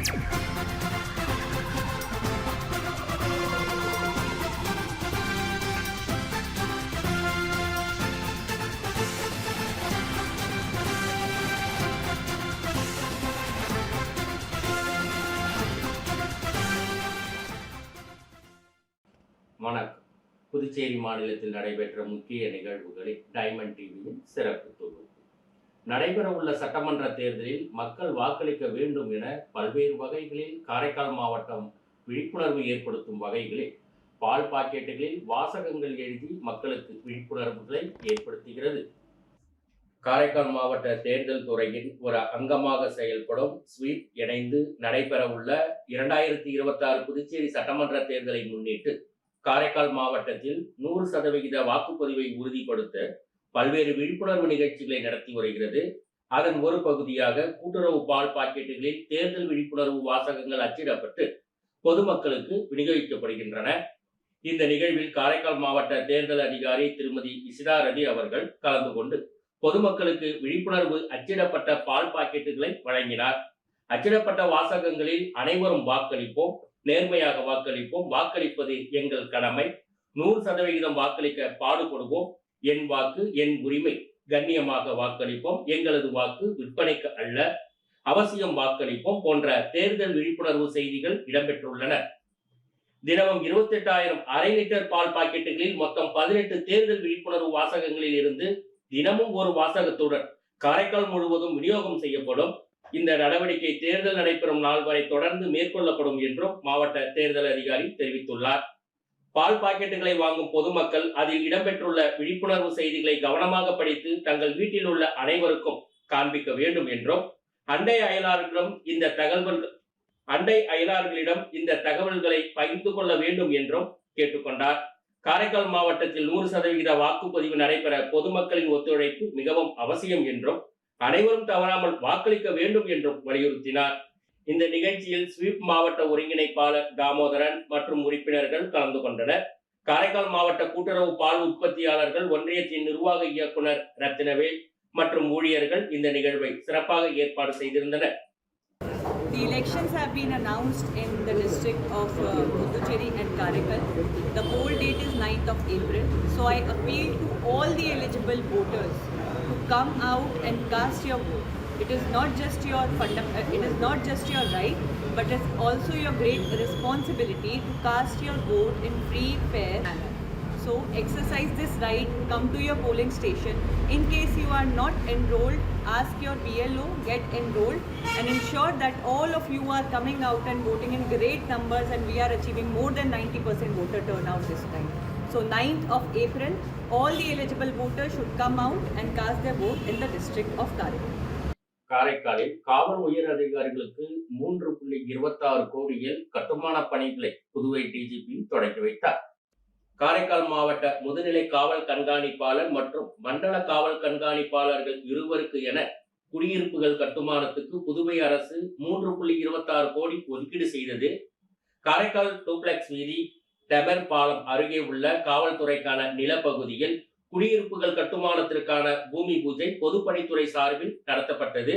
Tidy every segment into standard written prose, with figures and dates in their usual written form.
வணக்கம். புதுச்சேரி மாநிலத்தில் நடைபெற்ற முக்கிய நிகழ்வுகளில் டைமண்ட் டிவியின் சிறப்பு தொகுப்பு. நடைபெறவுள்ள சட்டமன்ற தேர்தலில் மக்கள் வாக்களிக்க வேண்டும் என பல்வேறு வகைகளில் காரைக்கால் மாவட்டம் விழிப்புணர்வு ஏற்படுத்தும் வகைகளில் பால் பாக்கெட்டுகளில் வாசகங்கள் எழுதி மக்களுக்கு விழிப்புணர்வுகளை ஏற்படுத்துகிறது. காரைக்கால் மாவட்ட தேர்தல் துறையின் ஒரு அங்கமாக செயல்படும் ஸ்வீப் இணைந்து நடைபெறவுள்ள 2026 புதுச்சேரி சட்டமன்ற தேர்தலை முன்னிட்டு காரைக்கால் மாவட்டத்தில் 100% வாக்குப்பதிவை உறுதிப்படுத்த பல்வேறு விழிப்புணர்வு நிகழ்ச்சிகளை நடத்தி வருகிறது. அதன் ஒரு பகுதியாக கூட்டுறவு பால் பாக்கெட்டுகளில் தேர்தல் விழிப்புணர்வு வாசகங்கள் அச்சிடப்பட்டு பொதுமக்களுக்கு விநியோகிக்கப்படுகின்றன. இந்த நிகழ்வில் காரைக்கால் மாவட்ட தேர்தல் அதிகாரி திருமதி இசிதா ரதி அவர்கள் கலந்து கொண்டு பொதுமக்களுக்கு விழிப்புணர்வு அச்சிடப்பட்ட பால் பாக்கெட்டுகளை வழங்கினார். அச்சிடப்பட்ட வாசகங்களில் அனைவரும் வாக்களிப்போம், நேர்மையாக வாக்களிப்போம், வாக்களிப்பது எங்கள் கடமை, 100% வாக்களிக்க பாடுபடுவோம், என் வாக்கு என் உரிமை, கண்ணியமாக வாக்களிப்போம், எங்களது வாக்கு விற்பனைக்கு அல்ல, அவசியம் வாக்களிப்போம் போன்ற தேர்தல் விழிப்புணர்வு செய்திகள் இடம்பெற்றுள்ளன. தினமும் 28,000 அரை லிட்டர் பால் பாக்கெட்டுகளில் மொத்தம் 18 தேர்தல் விழிப்புணர்வு வாசகங்களில் இருந்து தினமும் ஒரு வாசகத்துடன் காரைக்கால் முழுவதும் விநியோகம் செய்யப்படும். இந்த நடவடிக்கை தேர்தல் நடைபெறும் நாள் வரை தொடர்ந்து மேற்கொள்ளப்படும் என்றும் மாவட்ட தேர்தல் அதிகாரி தெரிவித்துள்ளார். பால் பாக்கெட்டுகளை வாங்கும் பொதுமக்கள் அதில் இடம்பெற்றுள்ள விழிப்புணர்வு செய்திகளை கவனமாக படித்து தங்கள் வீட்டில் உள்ள அனைவருக்கும் காண்பிக்க வேண்டும் என்றும் அண்டை அயலார்களிடம் இந்த தகவல்களை பகிர்ந்து கொள்ள வேண்டும் என்றும் கேட்டுக்கொண்டார். காரைக்கால் மாவட்டத்தில் 100% வாக்குப்பதிவு நடைபெற பொதுமக்களின் ஒத்துழைப்பு மிகவும் அவசியம் என்றும் அனைவரும் தவறாமல் வாக்களிக்க வேண்டும் என்றும் வலியுறுத்தினார். இந்த நிகழ்ச்சியில் ஸ்வீப் மாவட்ட ஒருங்கிணைப்பாளர் தாமோதரன் மற்றும் உறுப்பினர்கள் கலந்து கொண்டனர். காரைக்கால் மாவட்ட கூட்டுறவு பால் உற்பத்தியாளர்கள் ஒன்றியத்தின் நிர்வாக இயக்குனர் ரத்தினவேல் மற்றும் ஊழியர்கள் இந்த நிகழ்வை சிறப்பாக ஏற்பாடு செய்திருந்தனர். The elections have been announced in the district of Puducherry and Karaikal. The poll date is 9th of April. So I appeal to all the eligible voters to come out and cast your vote. It is not just your right, but it's also your great responsibility to cast your vote in free, fair manner. So exercise this right, come to your polling station. In case you are not enrolled, ask your BLO, get enrolled and ensure that all of you are coming out and voting in great numbers, and we are achieving more than 90% voter turnout this time. So 9th of April, all the eligible voters should come out and cast their vote in the district of Karaikal. காரைக்காலில் காவல் உயர் அதிகாரிகளுக்கு 3.26 கோடியில் கட்டுமான பணிகளை Puduvai DGP தொடங்கி வைத்தார். காரைக்கால் மாவட்ட முதுநிலை காவல் கண்காணிப்பாளர் மற்றும் மண்டல காவல் கண்காணிப்பாளர்கள் இருவருக்கு என குடியிருப்புகள் கட்டுமானத்துக்கு புதுவை அரசு 3.26 கோடி ஒதுக்கீடு செய்தது. காரைக்கால் டூப்ளெக்ஸ் வீதி டெபர் பாலம் அருகே உள்ள காவல்துறைக்கான நிலப்பகுதியில் குடியிருப்புகள் கட்டுமானத்திற்கான பூமி பூஜை பொதுப்பணித்துறை சார்பில் நடத்தப்பட்டது.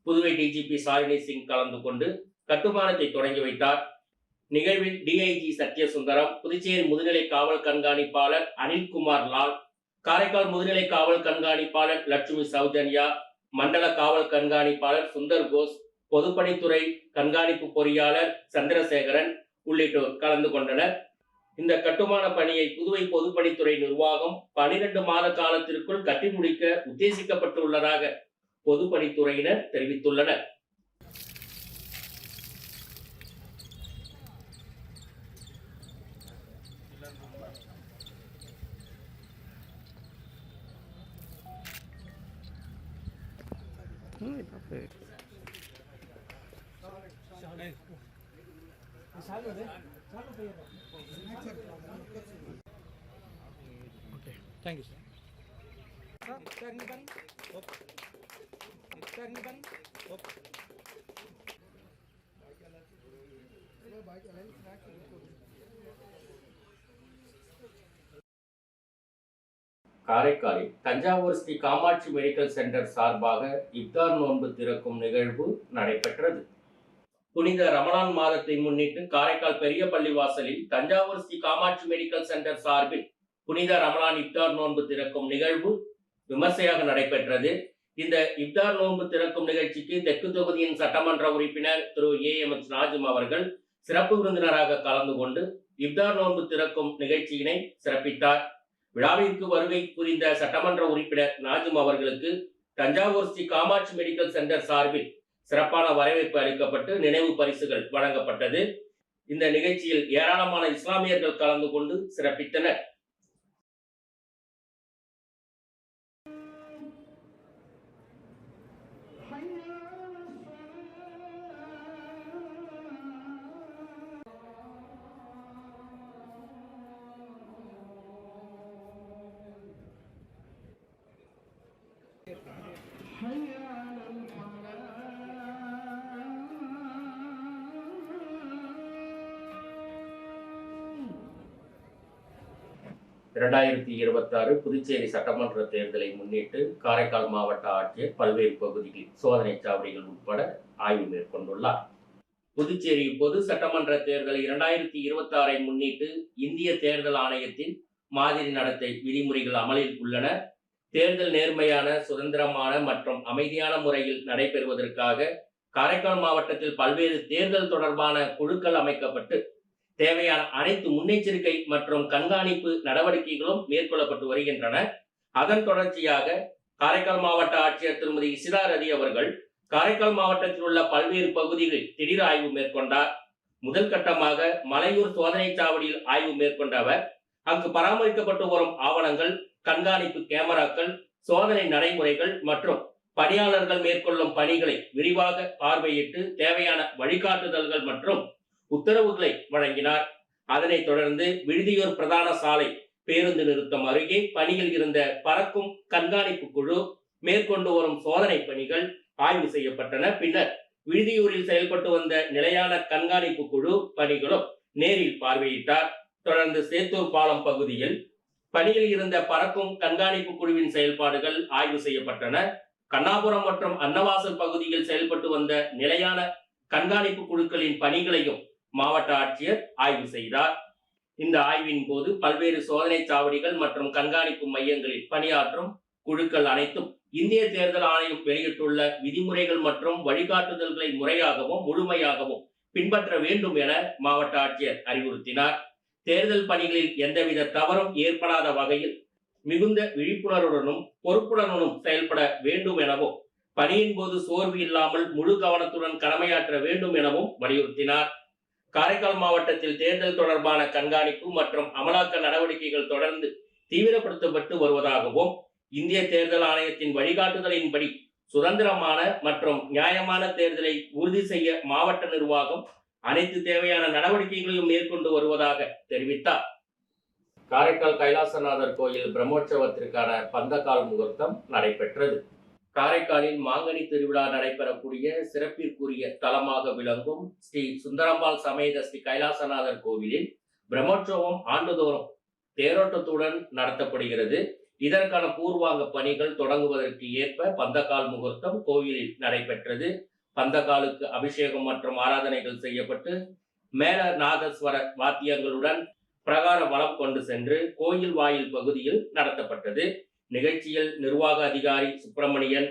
புதுவை டிஜிபி சாலினி சிங் கலந்து கொண்டு கட்டுமானத்தை தொடங்கி வைத்தார். நிகழ்வில் டிஐஜி சத்யசுந்தரம், புதுச்சேரி முதுநிலை காவல் கண்காணிப்பாளர் அனில்குமார் லால், காரைக்கால் முதுநிலை காவல் கண்காணிப்பாளர் லட்சுமி சௌஜன்யா, மண்டல காவல் கண்காணிப்பாளர் சுந்தர் கோஸ், பொதுப்பணித்துறை கண்காணிப்பு பொறியாளர் சந்திரசேகரன் உள்ளிட்டோர் கலந்து கொண்டனர். இந்த கட்டுமான பணியை புதுவை பொதுப்பணித்துறை நிர்வாகம் 12 மாத காலத்திற்குள் கட்டி முடிக்க உத்தேசிக்கப்பட்டுள்ளதாக பொதுப்பணித்துறையினர் தெரிவித்துள்ளனர். Okay, thank you, sir. காரைக்காலில் தஞ்சாவூர் ஸ்ரீ காமாட்சி மெடிக்கல் சென்டர் சார்பாக இப்தார் நோன்பு திறக்கும் நிகழ்வு நடைபெற்றது. புனித ரமலான் மாதத்தை முன்னிட்டு காரைக்கால் பெரிய பள்ளிவாசலில் தஞ்சாவூர் ஸ்ரீ காமாட்சி மெடிக்கல் சென்டர் சார்பில் புனித ரமலான் இப்தார் நோன்பு திறக்கும் நிகழ்வு விமர்சையாக நடைபெற்றது. இந்த இப்தார் நோன்பு திறக்கும் நிகழ்ச்சிக்கு தெற்கு தொகுதியின் சட்டமன்ற உறுப்பினர் திரு AMH நாஜும் அவர்கள் சிறப்பு விருந்தினராக கலந்து கொண்டு இப்தார் நோன்பு திறக்கும் நிகழ்ச்சியினை சிறப்பித்தார். விழாவிற்கு வருகை புரிந்த சட்டமன்ற உறுப்பினர் நாஜும் அவர்களுக்கு தஞ்சாவூர் ஸ்ரீ காமாட்சி மெடிக்கல் சென்டர் சார்பில் சிறப்பான வரவேற்பு அளிக்கப்பட்டு நினைவு பரிசுகள் வழங்கப்பட்டது. இந்த நிகழ்ச்சியில் ஏராளமான இஸ்லாமியர்கள் கலந்து கொண்டு சிறப்பித்தனர். இரண்டாயிரத்தி 26 புதுச்சேரி சட்டமன்ற தேர்தலை முன்னிட்டு காரைக்கால் மாவட்ட ஆட்சியர் பல்வேறு பகுதிகளில் சோதனை சாவடிகள் உட்பட ஆய்வு மேற்கொண்டுள்ளார். புதுச்சேரி பொது சட்டமன்ற தேர்தல் 2026 முன்னிட்டு இந்திய தேர்தல் ஆணையத்தின் மாதிரி நடத்தை விதிமுறைகள் அமலில் உள்ளன. தேர்தல் நேர்மையான, சுதந்திரமான மற்றும் அமைதியான முறையில் நடைபெறுவதற்காக காரைக்கால் மாவட்டத்தில் பல்வேறு தேர்தல் தொடர்பான குழுக்கள் அமைக்கப்பட்டு தேவையான அனைத்து முன்னெச்சரிக்கை மற்றும் கண்காணிப்பு நடவடிக்கைகளும் மேற்கொள்ளப்பட்டு வருகின்றன. அதன் தொடர்ச்சியாக காரைக்கால் மாவட்ட ஆட்சியர் திருமதி இசிதா ரதி அவர்கள் காரைக்கால் மாவட்டத்தில் உள்ள பல்வேறு பகுதிகளில் திடீர் ஆய்வு மேற்கொண்டார். முதல் கட்டமாக மலையூர் சோதனை சாவடியில் ஆய்வு மேற்கொண்ட அவர் அங்கு பராமரிக்கப்பட்டு வரும் ஆவணங்கள், கண்காணிப்பு கேமராக்கள், சோதனை நடைமுறைகள் மற்றும் பணியாளர்கள் மேற்கொள்ளும் பணிகளை விரிவாக பார்வையிட்டு தேவையான வழிகாட்டுதல்கள் மற்றும் உத்தரவுகளை வழங்கினார். அதனைத் தொடர்ந்து விடுதியூர் பிரதான சாலை பேருந்து நிறுத்தம் அருகே பணியில் இருந்த பறக்கும் கண்காணிப்பு குழு மேற்கொண்டு வரும் சோதனை பணிகள் ஆய்வு செய்யப்பட்டன. பின்னர் விடுதியூரில் செயல்பட்டு வந்த நிலையான கண்காணிப்பு குழு பணிகளும் நேரில் பார்வையிட்டார். தொடர்ந்து சேத்தூர் பாலம் பகுதியில் பணியில் இருந்த பறக்கும் கண்காணிப்பு குழுவின் செயல்பாடுகள் ஆய்வு செய்யப்பட்டன. கண்ணாபுரம் மற்றும் அன்னவாசல் பகுதியில் செயல்பட்டு வந்த நிலையான கண்காணிப்பு குழுக்களின் பணிகளையும் மாவட்ட ஆட்சியர் ஆய்வு செய்தார். இந்த ஆய்வின் போது பல்வேறு சோதனை சாவடிகள் மற்றும் கண்காணிப்பு மையங்களில் பணியாற்றும் குழுக்கள் அனைத்தும் இந்திய தேர்தல் ஆணையம் வெளியிட்டுள்ள விதிமுறைகள் மற்றும் வழிகாட்டுதல்களை முறையாகவும் முழுமையாகவும் பின்பற்ற வேண்டும் என மாவட்ட ஆட்சியர் அறிவுறுத்தினார். தேர்தல் பணிகளில் எந்தவித தவறும் ஏற்படாத வகையில் மிகுந்த விழிப்புணர்வுடனும் பொறுப்புடனும் செயல்பட வேண்டும் எனவும் பணியின் போது சோர்வு இல்லாமல் முழு கவனத்துடன் கடமையாற்ற வேண்டும் எனவும் வலியுறுத்தினார். காரைக்கால் மாவட்டத்தில் தேர்தல் தொடர்பான கண்காணிப்பு மற்றும் அமலாக்க நடவடிக்கைகள் தொடர்ந்து தீவிரப்படுத்தப்பட்டு வருவதாகவும் இந்திய தேர்தல் ஆணையத்தின் வழிகாட்டுதலின்படி சுதந்திரமான மற்றும் நியாயமான தேர்தலை உறுதி செய்ய மாவட்ட நிர்வாகம் அனைத்து தேவையான நடவடிக்கைகளையும் மேற்கொண்டு வருவதாக தெரிவித்தார். காரைக்கால் கைலாசநாதர் கோயில் பிரம்மோற்சவத்திற்கான பந்தக்கால் முகூர்த்தம் நடைபெற்றது. காரைக்காலில் மாங்கனி திருவிழா நடைபெறக்கூடிய சிறப்பிற்குரிய தலமாக விளங்கும் ஸ்ரீ சுந்தரம்பாள் சமேத ஸ்ரீ கைலாசநாதர் கோவிலில் பிரம்மோற்சவம் ஆண்டுதோறும் தேரோட்டத்துடன் நடத்தப்படுகிறது. இதற்கான பூர்வாங்க பணிகள் தொடங்குவதற்கு ஏற்ப பந்தக்கால் முகூர்த்தம் கோவிலில் நடைபெற்றது. பந்தக்காலுக்கு அபிஷேகம் மற்றும் ஆராதனைகள் செய்யப்பட்டு மேல நாதஸ்வர வாத்தியங்களுடன் பிரகார வலம் கொண்டு சென்று கோயில் வாயில் பகுதியில் நடத்தப்பட்டது. நிகழ்ச்சியில் நிர்வாக அதிகாரி சுப்பிரமணியன்,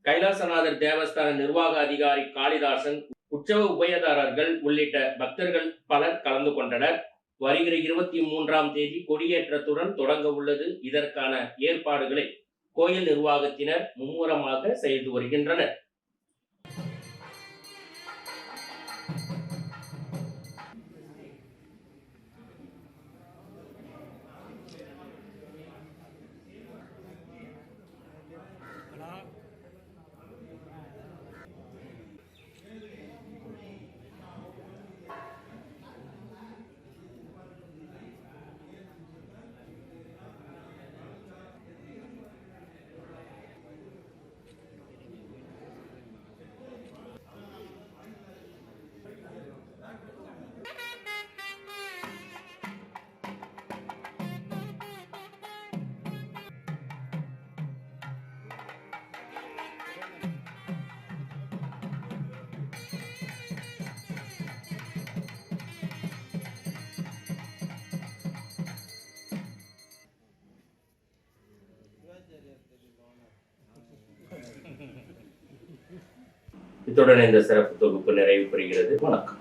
கைலாசநாதர் தேவஸ்தான நிர்வாக அதிகாரி காளிதாசன், உற்சவ உபயதாரர்கள் உள்ளிட்ட பக்தர்கள் பலர் கலந்து கொண்டனர். வருகிற 23ஆம் தேதி கொடியேற்றத்துடன் தொடங்க உள்ளது. இதற்கான ஏற்பாடுகளை கோயில் நிர்வாகத்தினர் மும்முரமாக செய்து வருகின்றனர். இத்துடன் இந்த சிறப்பு தொகுப்பு நிறைவு பெறுகிறது. வணக்கம்.